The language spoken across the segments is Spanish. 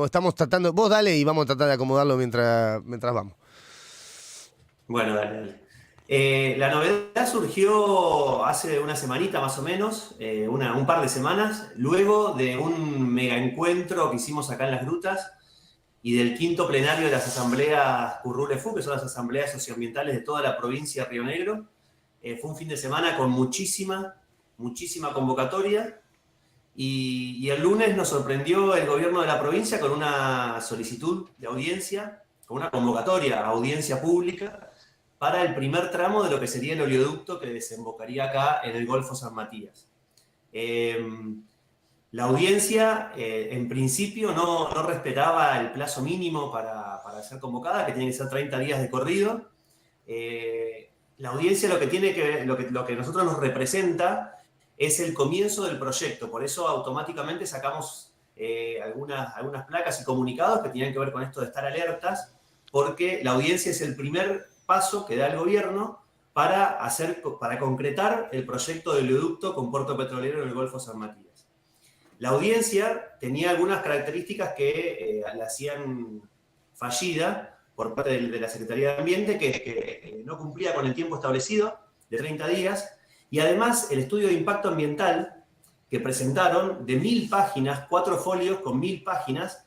estamos tratando, vos dale y vamos a tratar de acomodarlo mientras vamos. Bueno, dale, dale. La novedad surgió hace una semanita más o menos, un par de semanas, luego de un mega encuentro que hicimos acá en Las Grutas y del quinto plenario de las asambleas Currulefu, que son las asambleas socioambientales de toda la provincia de Río Negro. Fue un fin de semana con muchísima convocatoria. Y el lunes nos sorprendió el gobierno de la provincia con una solicitud de audiencia, con una convocatoria a audiencia pública para el primer tramo de lo que sería el oleoducto que desembocaría acá en el Golfo San Matías. La audiencia, en principio, no respetaba el plazo mínimo para ser convocada, que tiene que ser 30 días de corrido. La audiencia lo que nosotros nos representa es el comienzo del proyecto, por eso automáticamente sacamos algunas placas y comunicados que tenían que ver con esto de estar alertas, porque la audiencia es el primer paso que da el gobierno para concretar el proyecto del oleoducto con puerto petrolero en el Golfo San Matías. La audiencia tenía algunas características que la hacían fallida por parte de la Secretaría de Ambiente, que no cumplía con el tiempo establecido de 30 días, y además el estudio de impacto ambiental que presentaron de 1000 páginas, 4 folios con 1000 páginas,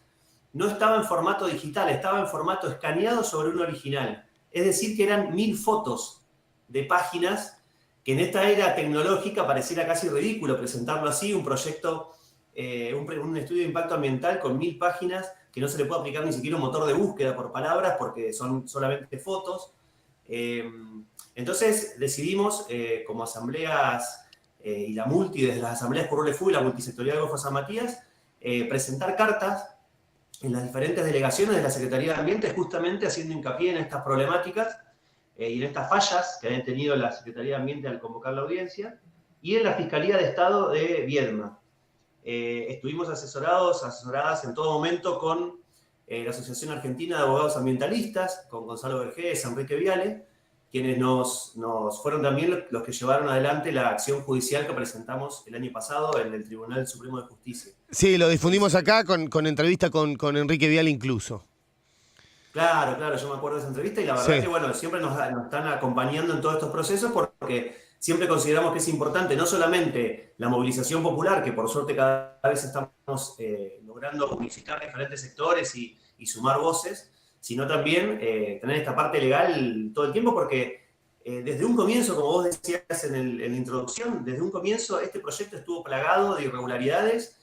no estaba en formato digital, estaba en formato escaneado sobre un original. Es decir, que eran 1000 fotos de páginas, que en esta era tecnológica pareciera casi ridículo presentarlo así, un proyecto, un estudio de impacto ambiental con 1000 páginas, que no se le puede aplicar ni siquiera un motor de búsqueda por palabras, porque son solamente fotos. Entonces decidimos, como asambleas y la multi, desde las asambleas Currulefu y la multisectorial de Golfo San Matías, presentar cartas en las diferentes delegaciones de la Secretaría de Ambiente, justamente haciendo hincapié en estas problemáticas y en estas fallas que había tenido la Secretaría de Ambiente al convocar la audiencia, y en la Fiscalía de Estado de Viedma. Estuvimos asesoradas en todo momento con la Asociación Argentina de Abogados Ambientalistas, con Gonzalo Vergés, Enrique Viale, quienes nos fueron también los que llevaron adelante la acción judicial que presentamos el año pasado en el Tribunal Supremo de Justicia. Sí, lo difundimos acá con entrevista con Enrique Vial incluso. Claro, yo me acuerdo de esa entrevista y la verdad Sí. que, bueno, siempre nos están acompañando en todos estos procesos porque siempre consideramos que es importante no solamente la movilización popular, que por suerte cada vez estamos logrando unificar diferentes sectores y sumar voces, sino también tener esta parte legal todo el tiempo porque desde un comienzo, como vos decías en la introducción, desde un comienzo este proyecto estuvo plagado de irregularidades,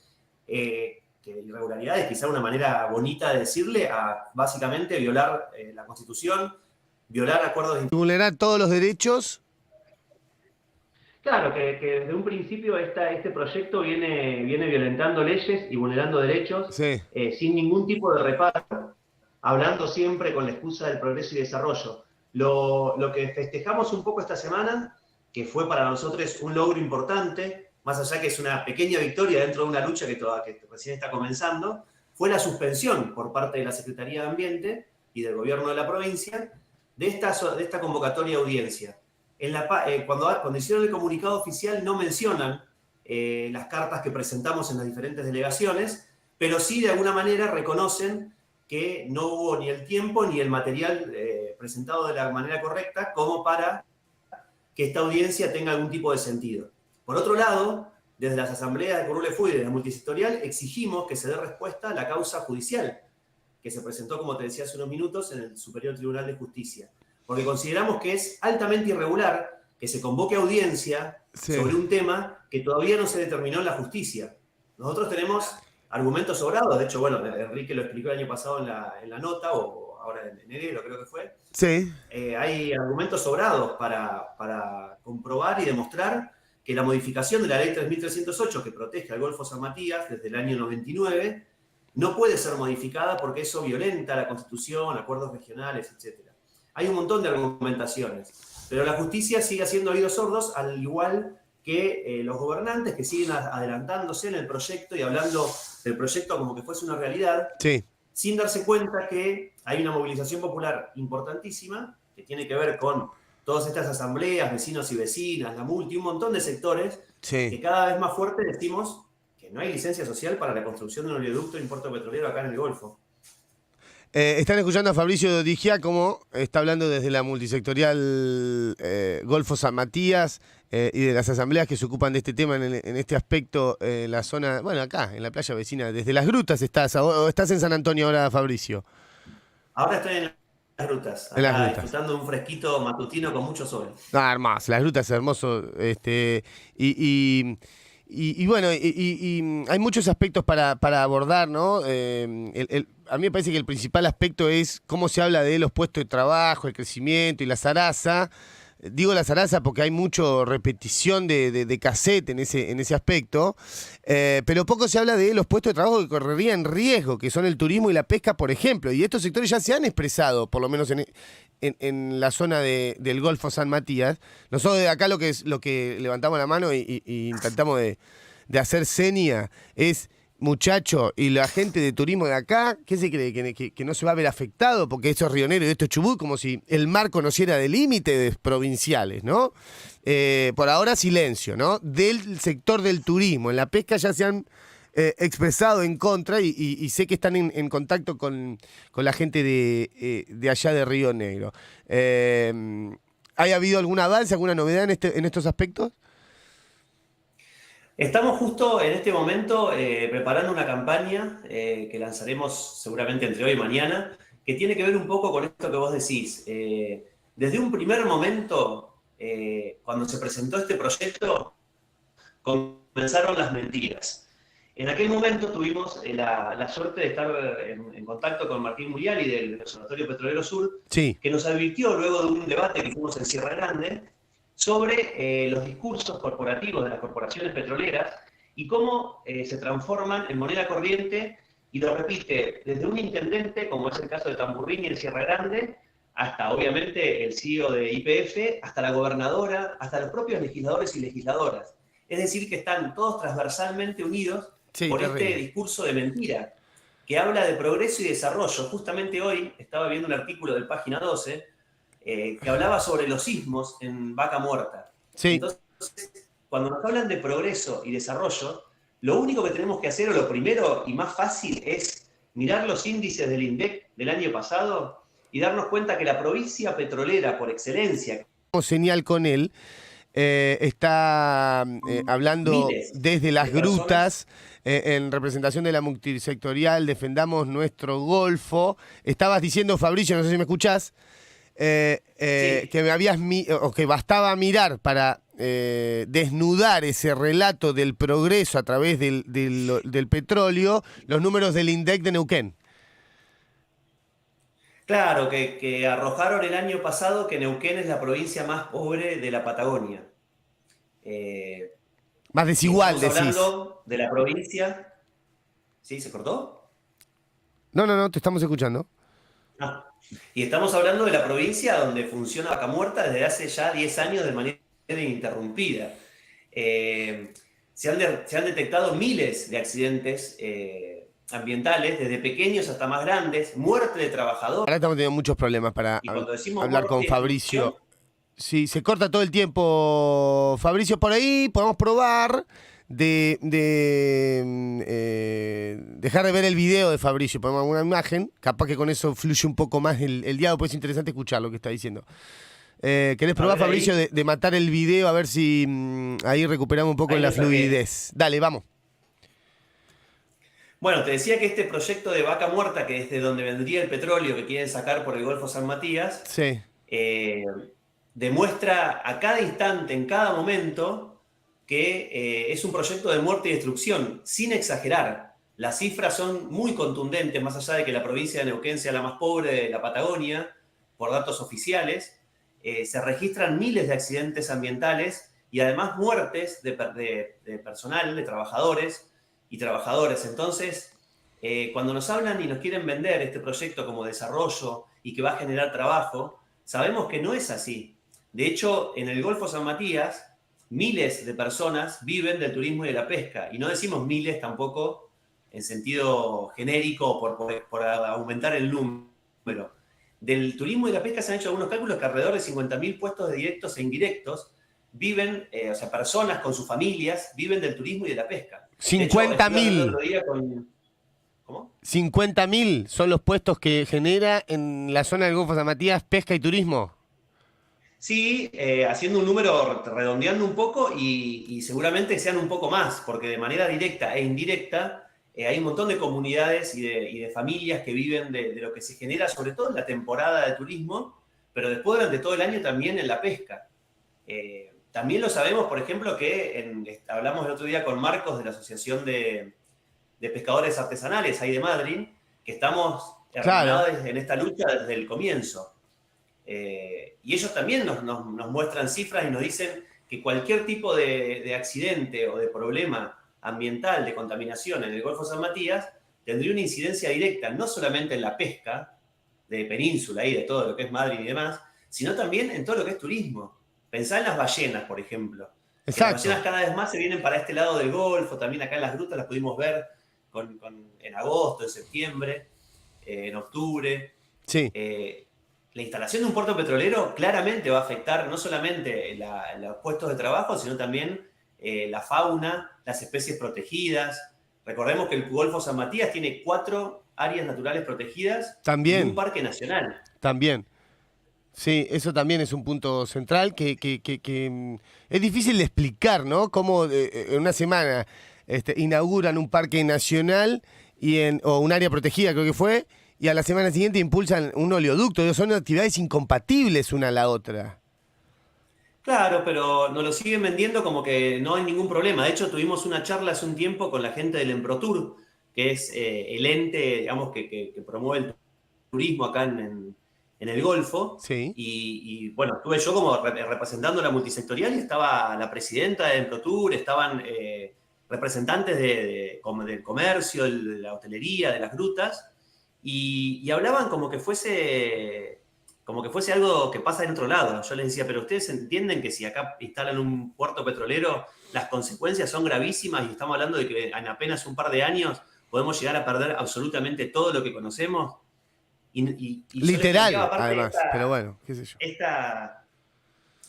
irregularidades, quizá una manera bonita de decirle, a básicamente violar la Constitución, violar acuerdos de... Vulnerar todos los derechos. Claro, que desde un principio este proyecto viene violentando leyes y vulnerando derechos Sí. sin ningún tipo de reparo, hablando siempre con la excusa del progreso y desarrollo. Lo que festejamos un poco esta semana, que fue para nosotros un logro importante, más allá que es una pequeña victoria dentro de una lucha que recién está comenzando, fue la suspensión por parte de la Secretaría de Ambiente y del gobierno de la provincia de esta convocatoria de audiencia. Cuando hicieron el comunicado oficial no mencionan las cartas que presentamos en las diferentes delegaciones, pero sí de alguna manera reconocen que no hubo ni el tiempo ni el material presentado de la manera correcta como para que esta audiencia tenga algún tipo de sentido. Por otro lado, desde las asambleas de Currulefu y de la multisectorial exigimos que se dé respuesta a la causa judicial que se presentó, como te decía hace unos minutos, en el Superior Tribunal de Justicia. Porque consideramos que es altamente irregular que se convoque audiencia sobre un tema que todavía no se determinó en la justicia. Nosotros tenemos argumentos sobrados, de hecho, bueno, Enrique lo explicó el año pasado en la nota, o ahora en enero creo que fue. Sí. Hay argumentos sobrados para comprobar y demostrar que la modificación de la ley 3308 que protege al Golfo San Matías desde el año 99 no puede ser modificada porque eso violenta la Constitución, acuerdos regionales, etc. Hay un montón de argumentaciones, pero la justicia sigue haciendo oídos sordos, al igual que los gobernantes que siguen adelantándose en el proyecto y hablando del proyecto como que fuese una realidad, Sí. sin darse cuenta que hay una movilización popular importantísima que tiene que ver con todas estas asambleas, vecinos y vecinas, la multi, un montón de sectores que cada vez más fuerte decimos que no hay licencia social para la construcción de un oleoducto en puerto petrolero acá en el Golfo. Están escuchando a Fabricio Di Giacomo, está hablando desde la multisectorial Golfo San Matías y de las asambleas que se ocupan de este tema en este aspecto en la zona, bueno, acá, en la playa vecina, desde las grutas estás, o estás en San Antonio ahora, Fabricio. Ahora estoy en las rutas, En las acá grutas. disfrutando de un fresquito matutino con mucho sol. Ah, hermoso, las grutas, hermoso. Y, y, y bueno, hay muchos aspectos para abordar, ¿no? A mí me parece que el principal aspecto es cómo se habla de los puestos de trabajo, el crecimiento y la zaraza. Digo la zaraza porque hay mucho repetición de cassette en ese aspecto, pero poco se habla de los puestos de trabajo que correrían riesgo, que son el turismo y la pesca, por ejemplo. Y estos sectores ya se han expresado, por lo menos en la zona del Golfo San Matías. Nosotros de acá lo que levantamos la mano y intentamos de hacer seña es, muchacho, y la gente de turismo de acá, ¿qué se cree? Que no se va a ver afectado porque esto es Río Negro y esto es Chubut, como si el mar conociera de límites provinciales, ¿no? Por ahora silencio, ¿no? Del sector del turismo. En la pesca ya se han expresado en contra y sé que están en contacto con la gente de allá de Río Negro. ¿Ha habido algún avance, alguna novedad en estos aspectos? Estamos justo en este momento preparando una campaña que lanzaremos seguramente entre hoy y mañana, que tiene que ver un poco con esto que vos decís. Desde un primer momento, cuando se presentó este proyecto, comenzaron las mentiras. En aquel momento tuvimos la suerte de estar en contacto con Martín Muriali del Observatorio Petrolero Sur, Sí. que nos advirtió luego de un debate que hicimos en Sierra Grande sobre los discursos corporativos de las corporaciones petroleras y cómo se transforman en moneda corriente, y lo repite desde un intendente, como es el caso de Tamburrini en Sierra Grande, hasta obviamente el CEO de YPF, hasta la gobernadora, hasta los propios legisladores y legisladoras. Es decir, que están todos transversalmente unidos Sí, por este terrible. discurso de mentira, que habla de progreso y desarrollo. Justamente hoy estaba viendo un artículo del Página 12 que hablaba sobre los sismos en Vaca Muerta. Sí. Entonces, cuando nos hablan de progreso y desarrollo, lo único que tenemos que hacer, o lo primero y más fácil, es mirar los índices del INDEC del año pasado y darnos cuenta que la provincia petrolera por excelencia, Señal con él. Está hablando miles desde las de personas. grutas, en representación de la multisectorial, defendamos nuestro Golfo. Estabas diciendo, Fabricio, no sé si me escuchás, Sí. que o que bastaba mirar para desnudar ese relato del progreso a través del petróleo, los números del INDEC de Neuquén. Claro, que arrojaron el año pasado que Neuquén es la provincia más pobre de la Patagonia. Eh, Más y desigual, estamos decís. hablando de la provincia. ¿Sí? ¿Se cortó? No, no, no, te estamos escuchando. Ah. Y estamos hablando de la provincia donde funciona Vaca Muerta desde hace ya 10 años de manera ininterrumpida. Eh, se han detectado miles de accidentes ambientales, desde pequeños hasta más grandes, muerte de Ahora trabajadores. estamos teniendo muchos problemas para Y cuando decimos hablar muerte con y destrucción, Fabricio. Sí, se corta todo el tiempo, Fabricio, por ahí podemos probar de dejar de ver el video de Fabricio, ponemos alguna imagen, capaz que con eso fluye un poco más el diálogo, pues es interesante escuchar lo que está diciendo. ¿Querés a probar, ver Fabricio, ahí. de matar el video, a ver si ahí recuperamos un poco Ahí la lo saqué. fluidez? Dale, vamos. Bueno, te decía que este proyecto de Vaca Muerta, que es de donde vendría el petróleo que quieren sacar por el Golfo San Matías, Sí. eh, demuestra a cada instante, en cada momento, que es un proyecto de muerte y destrucción, sin exagerar. Las cifras son muy contundentes, más allá de que la provincia de Neuquén sea la más pobre de la Patagonia, por datos oficiales. Se registran miles de accidentes ambientales y además muertes de personal, de trabajadores y trabajadoras. Entonces, cuando nos hablan y nos quieren vender este proyecto como desarrollo y que va a generar trabajo, sabemos que no es así. De hecho, en el Golfo San Matías, miles de personas viven del turismo y de la pesca. Y no decimos miles tampoco en sentido genérico por aumentar el número. Del turismo y la pesca se han hecho algunos cálculos que alrededor de 50.000 puestos de directos e indirectos viven, o sea, personas con sus familias viven del turismo y de la pesca. De hecho, estuve hablando el 50.000. otro día con... ¿Cómo? 50.000 son los puestos que genera en la zona del Golfo San Matías pesca y turismo. Sí, haciendo un número, redondeando un poco y seguramente sean un poco más, porque de manera directa e indirecta hay un montón de comunidades y de familias que viven de lo que se genera, sobre todo en la temporada de turismo, pero después durante todo el año también en la pesca. También lo sabemos, por ejemplo, que hablamos el otro día con Marcos de la Asociación de Pescadores Artesanales, ahí de Madrid, que estamos Claro, hermanados en esta lucha desde el comienzo. Y ellos también nos muestran cifras y nos dicen que cualquier tipo de accidente o de problema ambiental, de contaminación en el Golfo San Matías, tendría una incidencia directa, no solamente en la pesca de península y de todo lo que es Madrid y demás, sino también en todo lo que es turismo. Pensá en las ballenas, por ejemplo, que las ballenas exacto. cada vez más se vienen para este lado del Golfo, también acá en las grutas las pudimos ver en agosto, en septiembre, en octubre. Sí. Eh, la instalación de un puerto petrolero claramente va a afectar no solamente los puestos de trabajo, sino también la fauna, las especies protegidas. Recordemos que el Golfo San Matías tiene 4 áreas naturales protegidas y un También, parque nacional. también. Sí, eso también es un punto central que es difícil de explicar, ¿no? Cómo en una semana inauguran un parque nacional o un área protegida, creo que fue, y a la semana siguiente impulsan un oleoducto. Son actividades incompatibles una a la otra. Claro, pero nos lo siguen vendiendo como que no hay ningún problema. De hecho, tuvimos una charla hace un tiempo con la gente del Emprotur, que es el ente, digamos, que promueve el turismo acá en el Golfo. Sí, Bueno, estuve yo como representando la multisectorial y estaba la presidenta de Emprotur, estaban representantes del comercio, de la hotelería, de las grutas, y hablaban como que fuese algo que pasa en otro lado. Yo les decía, pero ustedes entienden que si acá instalan un puerto petrolero, las consecuencias son gravísimas y estamos hablando de que en apenas un par de años podemos llegar a perder absolutamente todo lo que conocemos. Y yo les planteaba literal, aparte además, pero bueno, qué sé yo.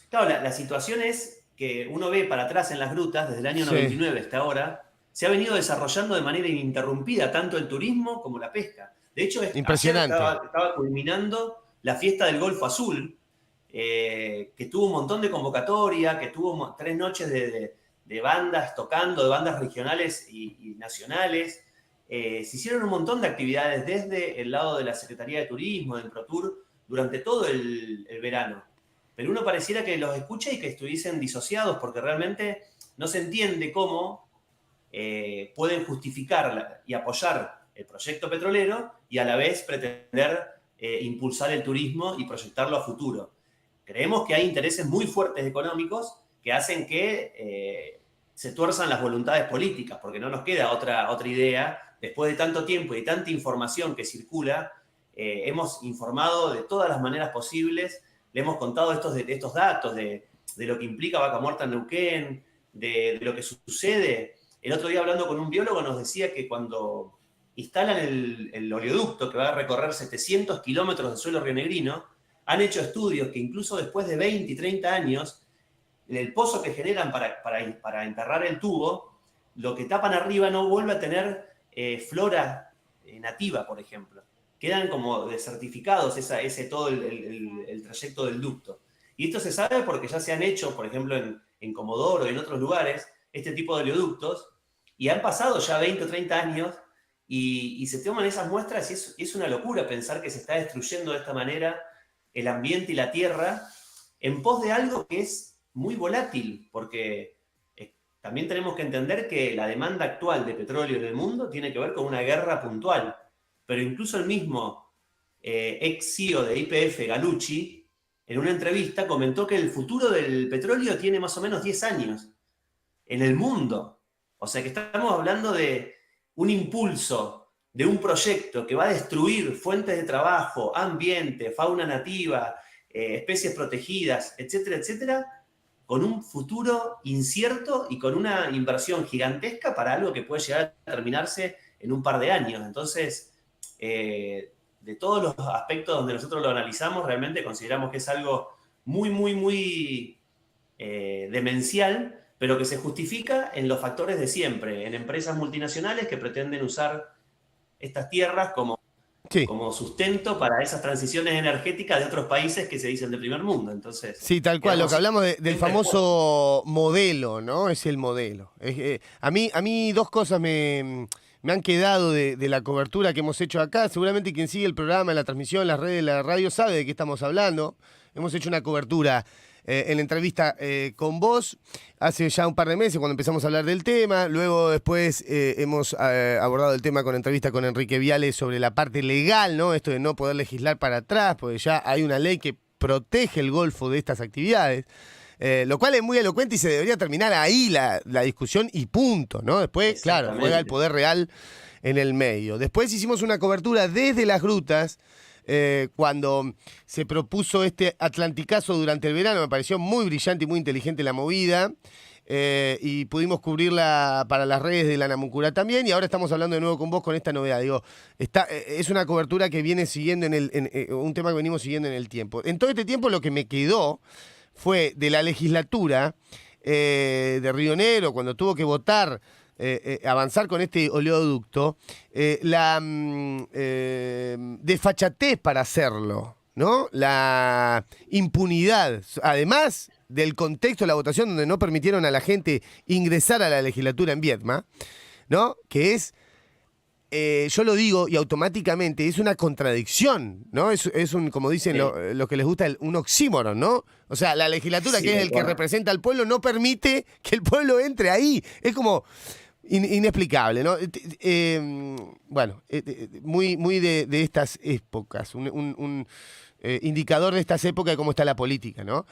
claro, la situación es que uno ve para atrás en las grutas, desde el año Sí, 99 hasta ahora, se ha venido desarrollando de manera ininterrumpida tanto el turismo como la pesca. De hecho, ayer impresionante. estaba culminando la fiesta del Golfo Azul, que tuvo un montón de convocatoria, que tuvo 3 noches de bandas tocando, de bandas regionales y nacionales. Se hicieron un montón de actividades desde el lado de la Secretaría de Turismo, del ProTour, durante todo el verano. Pero uno pareciera que los escucha y que estuviesen disociados, porque realmente no se entiende cómo pueden justificar y apoyar el proyecto petrolero y a la vez pretender impulsar el turismo y proyectarlo a futuro. Creemos que hay intereses muy fuertes económicos que hacen que se tuerzan las voluntades políticas, porque no nos queda otra idea. Después de tanto tiempo y tanta información que circula, hemos informado de todas las maneras posibles, le hemos contado estos datos de lo que implica Vaca Muerta en Neuquén, de lo que sucede. El otro día hablando con un biólogo nos decía que cuando instalan el oleoducto que va a recorrer 700 kilómetros de suelo rionegrino, han hecho estudios que incluso después de 20 y 30 años, en el pozo que generan para enterrar el tubo, lo que tapan arriba no vuelve a tener flora nativa, por ejemplo. Quedan como desertificados ese todo el trayecto del ducto. Y esto se sabe porque ya se han hecho, por ejemplo, en Comodoro y en otros lugares, este tipo de oleoductos, y han pasado ya 20 o 30 años y se toman esas muestras y es una locura pensar que se está destruyendo de esta manera el ambiente y la tierra en pos de algo que es muy volátil, porque también tenemos que entender que la demanda actual de petróleo en el mundo tiene que ver con una guerra puntual, pero incluso el mismo ex CEO de YPF, Galucci, en una entrevista comentó que el futuro del petróleo tiene más o menos 10 años en el mundo. O sea que estamos hablando de un impulso, de un proyecto que va a destruir fuentes de trabajo, ambiente, fauna nativa, especies protegidas, etcétera, etcétera, con un futuro incierto y con una inversión gigantesca para algo que puede llegar a terminarse en un par de años. Entonces, de todos los aspectos donde nosotros lo analizamos, realmente consideramos que es algo muy, muy, muy demencial, pero que se justifica en los factores de siempre, en empresas multinacionales que pretenden usar estas tierras Sí. como sustento para esas transiciones energéticas de otros países que se dicen de primer mundo. Entonces, Sí, tal cual, lo que quedamos hablamos del siempre expuestos. famoso modelo, ¿no? Es el modelo. A mí dos cosas me han quedado de la cobertura que hemos hecho acá. Seguramente quien sigue el programa, la transmisión, las redes de la radio sabe de qué estamos hablando. Hemos hecho una cobertura en la entrevista con vos hace ya un par de meses cuando empezamos a hablar del tema. Luego después hemos abordado el tema con entrevista con Enrique Viale sobre la parte legal, ¿no? Esto de no poder legislar para atrás, porque ya hay una ley que protege el Golfo de estas actividades. Lo cual es muy elocuente y se debería terminar ahí la discusión y punto, ¿no? Después, claro, juega el poder real en el medio. Después hicimos una cobertura desde las grutas, cuando se propuso este Atlanticazo durante el verano. Me pareció muy brillante y muy inteligente la movida. Y pudimos cubrirla para las redes de la Namuncurá también, y ahora estamos hablando de nuevo con vos con esta novedad. Digo, es una cobertura que viene siguiendo un tema que venimos siguiendo en el tiempo. En todo este tiempo lo que me quedó fue de la legislatura de Río Negro, cuando tuvo que votar, avanzar con este oleoducto, la desfachatez para hacerlo, ¿no? La impunidad, además del contexto de la votación donde no permitieron a la gente ingresar a la legislatura en Viedma, ¿no? Que es, yo lo digo y automáticamente es una contradicción, ¿no? Es un, como dicen lo que les gusta, un oxímoron, ¿no? O sea, la legislatura, Sí, que es el que representa al pueblo, no permite que el pueblo entre ahí. Es como inexplicable, ¿no? Bueno, muy de estas épocas, un indicador de estas épocas de cómo está la política, ¿no?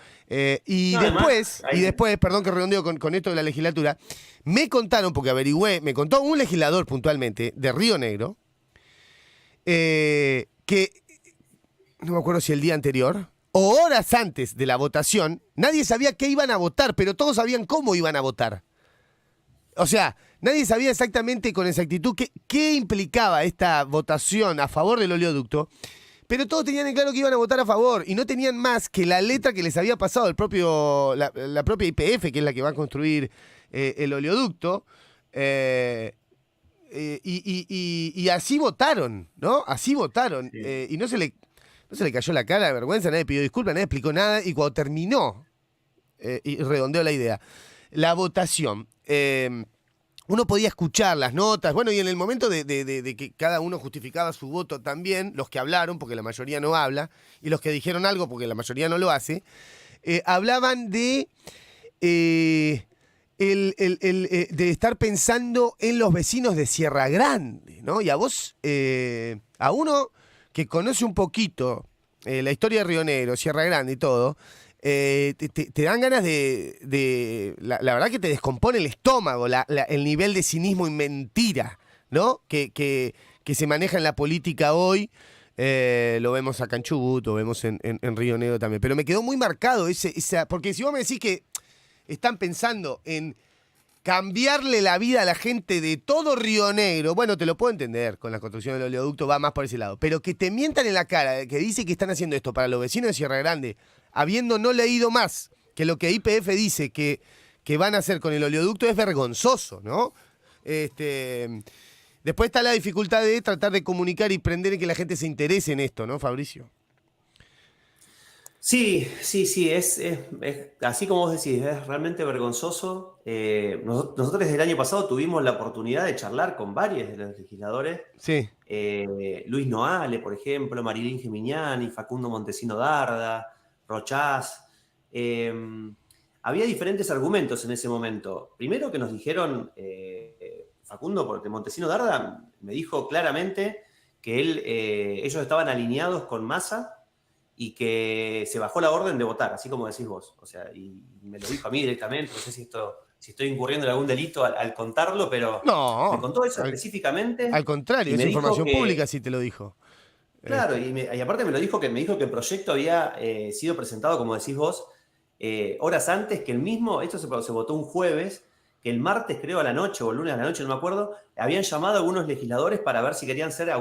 Y No, además, después, perdón que redondeo con esto de la legislatura, me contaron, porque averigüé, me contó un legislador puntualmente de Río Negro, que no me acuerdo si el día anterior o horas antes de la votación, nadie sabía qué iban a votar, pero todos sabían cómo iban a votar. O sea, nadie sabía exactamente con exactitud qué implicaba esta votación a favor del oleoducto, pero todos tenían en claro que iban a votar a favor y no tenían más que la letra que les había pasado la propia YPF, que es la que va a construir el oleoducto, y así votaron, ¿no? Así votaron. sí. Y no se le cayó la cara de vergüenza, nadie pidió disculpas, nadie explicó nada, y cuando terminó, y redondeó la idea, la votación, uno podía escuchar las notas, bueno, y en el momento de que cada uno justificaba su voto también, los que hablaron, porque la mayoría no habla, y los que dijeron algo, porque la mayoría no lo hace, hablaban de de estar pensando en los vecinos de Sierra Grande, ¿no? Y a vos, a uno que conoce un poquito la historia de Río Negro, Sierra Grande y todo, te dan ganas la verdad que te descompone el estómago, el nivel de cinismo y mentira, ¿no? Que se maneja en la política hoy. Lo vemos acá en Chubut, lo vemos en Río Negro también. Pero me quedó muy marcado porque si vos me decís que están pensando en cambiarle la vida a la gente de todo Río Negro, bueno, te lo puedo entender, con la construcción del oleoducto va más por ese lado, pero que te mientan en la cara, que dice que están haciendo esto para los vecinos de Sierra Grande, habiendo no leído más que lo que YPF dice que van a hacer con el oleoducto, es vergonzoso, ¿no? Después está la dificultad de tratar de comunicar y prender en que la gente se interese en esto, ¿no, Fabricio? Sí, es así como vos decís, es realmente vergonzoso. Nosotros desde el año pasado tuvimos la oportunidad de charlar con varios de los legisladores, Sí. Luis Noale, por ejemplo, Marilyn Gimignani, Facundo Montesino Darda, Rochás. Había diferentes argumentos en ese momento. Primero que nos dijeron, Facundo, porque Montesino Darda me dijo claramente que ellos estaban alineados con Massa y que se bajó la orden de votar, así como decís vos. O sea, y me lo dijo a mí directamente, no sé si estoy incurriendo en algún delito al contarlo, pero me No, contó eso específicamente al contrario, y es me dijo información que, pública si te lo dijo. claro, y aparte me dijo que el proyecto había sido presentado, como decís vos, horas antes que esto se votó un jueves, que el martes, creo, a la noche, o el lunes a la noche, no me acuerdo, habían llamado a algunos legisladores para ver si querían ser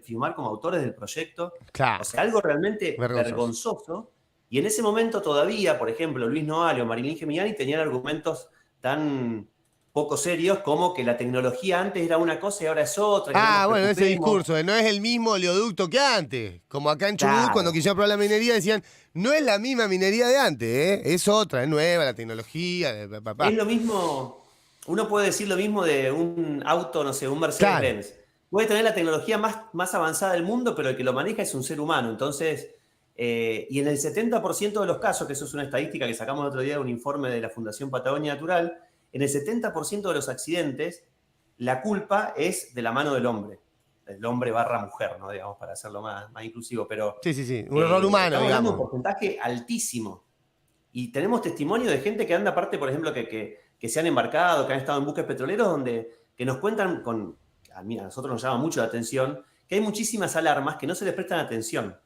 firmar como autores del proyecto. Claro, O sea, algo realmente vergonzoso. vergonzoso. Y en ese momento todavía, por ejemplo, Luis Noale o Marilyn Gimignani tenían argumentos tan poco serios como que la tecnología antes era una cosa y ahora es otra. Que no nos Bueno, ese preocupemos. discurso de no es el mismo oleoducto que antes. Como acá en Chubut, cuando Claro. quisieron probar la minería, decían, no es la misma minería de antes, es otra, es nueva, la tecnología, Es lo mismo, uno puede decir lo mismo de un auto, no sé, un Claro, Mercedes-Benz. Puede tener la tecnología más avanzada del mundo, pero el que lo maneja es un ser humano. Entonces, y en el 70% de los casos, que eso es una estadística que sacamos el otro día de un informe de la Fundación Patagonia Natural, en el 70% de los accidentes, la culpa es de la mano del hombre. El hombre barra mujer, ¿no? Digamos, para hacerlo más inclusivo. Pero sí, sí, sí, un error humano, estamos hablando de un digamos. porcentaje altísimo. Y tenemos testimonio de gente que anda, aparte, por ejemplo, que se han embarcado, que han estado en buques petroleros, que nos cuentan, a nosotros nos llama mucho la atención, que hay muchísimas alarmas que no se les prestan atención.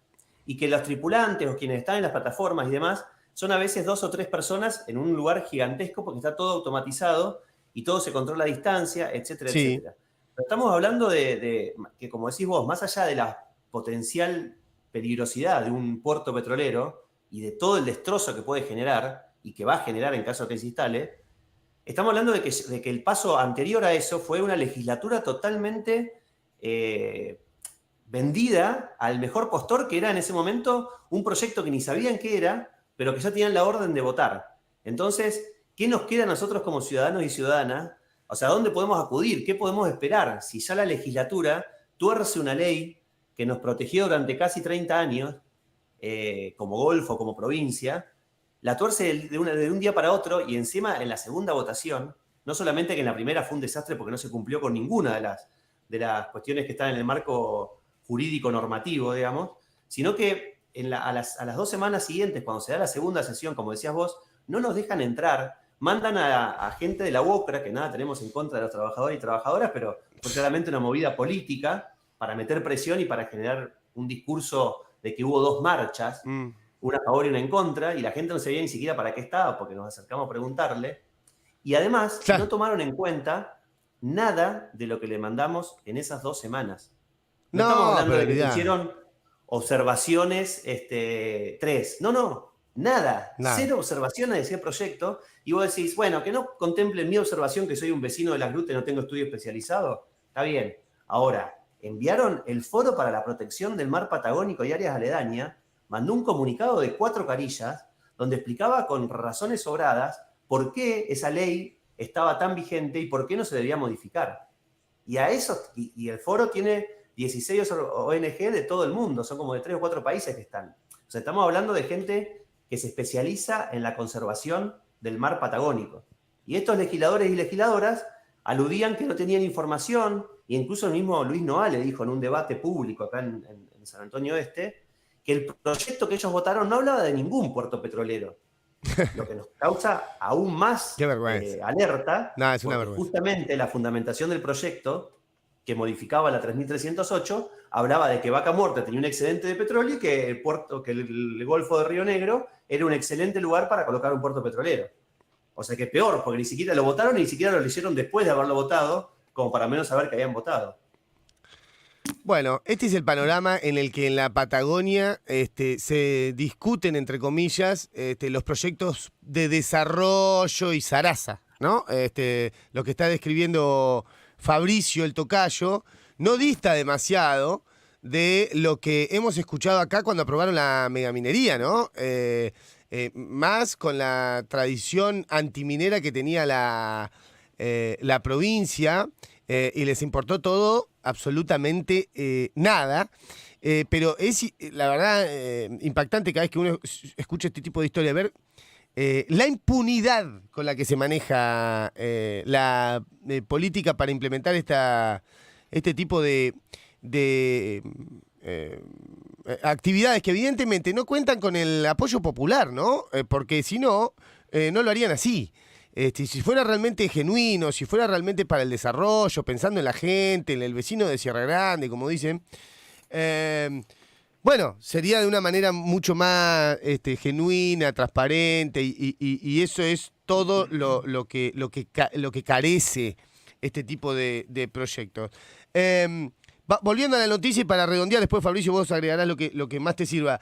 Y que los tripulantes o quienes están en las plataformas y demás son a veces 2 o 3 personas en un lugar gigantesco porque está todo automatizado y todo se controla a distancia, etcétera, Sí, etcétera. Pero estamos hablando de que, como decís vos, más allá de la potencial peligrosidad de un puerto petrolero, y de todo el destrozo que puede generar y que va a generar en caso de que se instale, estamos hablando de que el paso anterior a eso fue una legislatura totalmente vendida al mejor postor, que era en ese momento un proyecto que ni sabían qué era, pero que ya tenían la orden de votar. Entonces, ¿qué nos queda a nosotros como ciudadanos y ciudadanas? O sea, ¿a dónde podemos acudir? ¿Qué podemos esperar? Si ya la legislatura tuerce una ley que nos protegió durante casi 30 años, como Golfo, como provincia, la tuerce de un día para otro y encima en la segunda votación, no solamente que en la primera fue un desastre porque no se cumplió con ninguna de las cuestiones que están en el marco jurídico normativo, digamos, sino que a las 2 semanas siguientes, cuando se da la segunda sesión, como decías vos, no nos dejan entrar, mandan a gente de la UOCRA, que nada tenemos en contra de los trabajadores y trabajadoras, pero fue claramente una movida política para meter presión y para generar un discurso de que hubo 2 marchas, una a favor y una en contra, y la gente no sabía ni siquiera para qué estaba, porque nos acercamos a preguntarle. Y además, claro. no tomaron en cuenta nada de lo que le mandamos en esas 2 semanas. No estamos No, hablando pero de que se olvidá, hicieron observaciones 3. No, nada. nada. 0 observaciones de ese proyecto. Y vos decís, bueno, que no contemplen mi observación, que soy un vecino de las grutas y no tengo estudio especializado. Está bien. Ahora, enviaron el Foro para la Protección del Mar Patagónico y áreas aledañas, mandó un comunicado de 4 carillas donde explicaba con razones sobradas por qué esa ley estaba tan vigente y por qué no se debía modificar. Y a eso, y el foro tiene 16 ONG de todo el mundo, son como de 3 o 4 países que están. O sea, estamos hablando de gente que se especializa en la conservación del mar patagónico. Y estos legisladores y legisladoras aludían que no tenían información, e incluso el mismo Luis Noa le dijo en un debate público acá en San Antonio Este, que el proyecto que ellos votaron no hablaba de ningún puerto petrolero, lo que nos causa aún más Qué vergüenza. alerta, Nada, es una porque vergüenza. justamente la fundamentación del proyecto, que modificaba la 3308, hablaba de que Vaca Muerta tenía un excedente de petróleo y que el Golfo de Río Negro era un excelente lugar para colocar un puerto petrolero. O sea que peor, porque ni siquiera lo votaron, ni siquiera lo leyeron después de haberlo votado, como para menos saber que habían votado. Bueno, este es el panorama en el que en la Patagonia se discuten, entre comillas, los proyectos de desarrollo y zaraza, ¿no? Lo que está describiendo Fabricio, el tocayo, no dista demasiado de lo que hemos escuchado acá cuando aprobaron la megaminería, ¿no? Más con la tradición antiminera que tenía la provincia, y les importó todo, absolutamente nada. Pero es, la verdad, impactante cada vez que uno escucha este tipo de historia, ver la impunidad con la que se maneja la política para implementar este tipo de actividades que evidentemente no cuentan con el apoyo popular, ¿no? Porque si no, no lo harían así. Si fuera realmente genuino, si fuera realmente para el desarrollo, pensando en la gente, en el vecino de Sierra Grande, como dicen, bueno, sería de una manera mucho más genuina, transparente, y eso es todo lo que carece este tipo de proyectos. Volviendo a la noticia y para redondear, después Fabricio vos agregarás lo que más te sirva.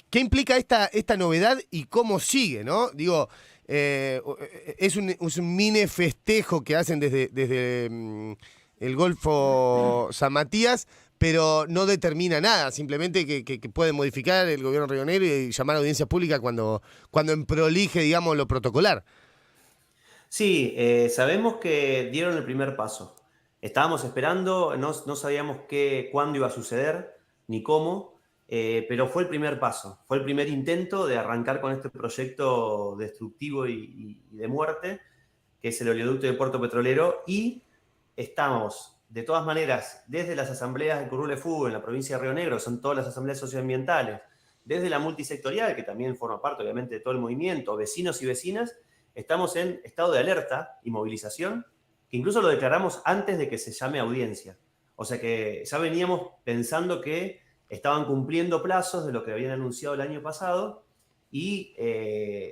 ¿Qué implica esta novedad y cómo sigue, no? Digo, es un mini festejo que hacen desde el Golfo San Matías, pero no determina nada, simplemente que puede modificar el gobierno de Río Negro y llamar a audiencia pública cuando emprolije, digamos, lo protocolar. Sí, sabemos que dieron el primer paso. Estábamos esperando, no sabíamos cuándo iba a suceder ni cómo, pero fue el primer paso, fue el primer intento de arrancar con este proyecto destructivo y de muerte, que es el oleoducto de Puerto Petrolero, y estamos, de todas maneras, desde las asambleas de Currulefu en la provincia de Río Negro, son todas las asambleas socioambientales, desde la multisectorial, que también forma parte, obviamente, de todo el movimiento, vecinos y vecinas, estamos en estado de alerta y movilización, que incluso lo declaramos antes de que se llame audiencia. O sea que ya veníamos pensando que estaban cumpliendo plazos de lo que habían anunciado el año pasado y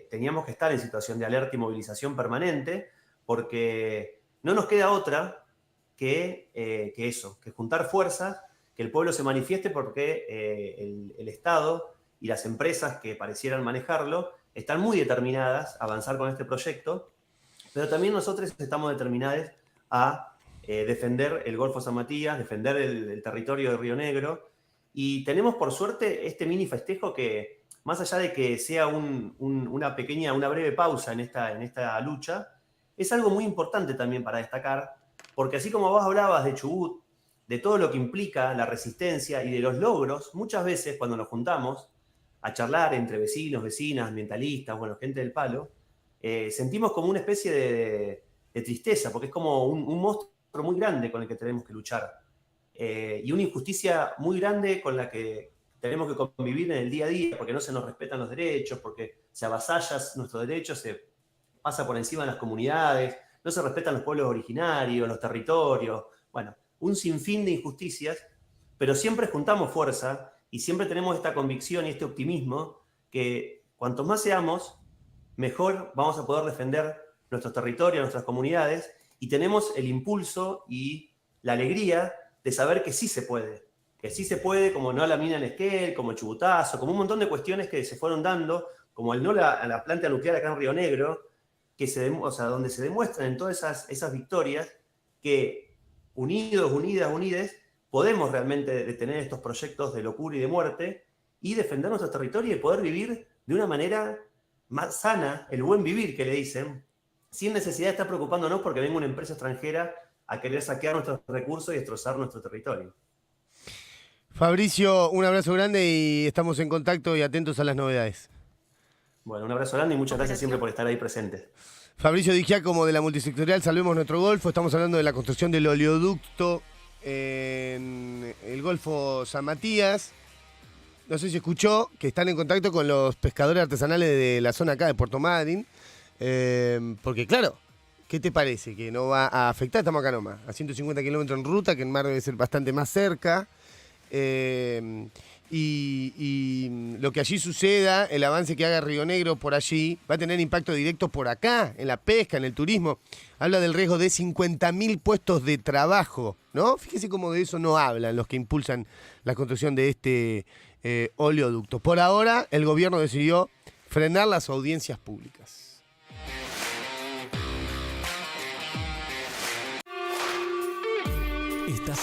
teníamos que estar en situación de alerta y movilización permanente, porque no nos queda otra que eso, que juntar fuerzas, que el pueblo se manifieste, porque el Estado y las empresas que parecieran manejarlo están muy determinadas a avanzar con este proyecto, pero también nosotros estamos determinados a defender el Golfo San Matías, defender el territorio de Río Negro, y tenemos por suerte este mini festejo que, más allá de que sea una breve pausa en esta lucha, es algo muy importante también para destacar, porque así como vos hablabas de Chubut, de todo lo que implica la resistencia y de los logros, muchas veces cuando nos juntamos a charlar entre vecinos, vecinas, ambientalistas, bueno, gente del palo, sentimos como una especie de tristeza, porque es como un monstruo muy grande con el que tenemos que luchar, y una injusticia muy grande con la que tenemos que convivir en el día a día, porque no se nos respetan los derechos, porque se avasallan nuestros derechos, se pasa por encima de las comunidades, no se respetan los pueblos originarios, los territorios, bueno, un sinfín de injusticias, pero siempre juntamos fuerza y siempre tenemos esta convicción y este optimismo que cuantos más seamos, mejor vamos a poder defender nuestros territorios, nuestras comunidades, y tenemos el impulso y la alegría de saber que sí se puede, como no a la mina en Esquel, como el Chubutazo, como un montón de cuestiones que se fueron dando, como el no a la planta nuclear acá en Río Negro, donde se demuestran en todas esas victorias que unidas, podemos realmente detener estos proyectos de locura y de muerte y defender nuestro territorio y poder vivir de una manera más sana, el buen vivir que le dicen, sin necesidad de estar preocupándonos porque venga una empresa extranjera a querer saquear nuestros recursos y destrozar nuestro territorio. Fabricio, un abrazo grande y estamos en contacto y atentos a las novedades. Bueno, un abrazo grande y muchas gracias siempre por estar ahí presentes. Fabricio Di Giacomo de la multisectorial Salvemos Nuestro Golfo. Estamos hablando de la construcción del oleoducto en el Golfo San Matías. No sé si escuchó que están en contacto con los pescadores artesanales de la zona acá de Puerto Madryn. Porque claro, ¿qué te parece? Que no va a afectar, estamos acá nomás, a 150 kilómetros en ruta, que en mar debe ser bastante más cerca. Y lo que allí suceda, el avance que haga Río Negro por allí, va a tener impacto directo por acá, en la pesca, en el turismo. Habla del riesgo de 50.000 puestos de trabajo, ¿no? Fíjese cómo de eso no hablan los que impulsan la construcción de este oleoducto. Por ahora, el gobierno decidió frenar las audiencias públicas. Estás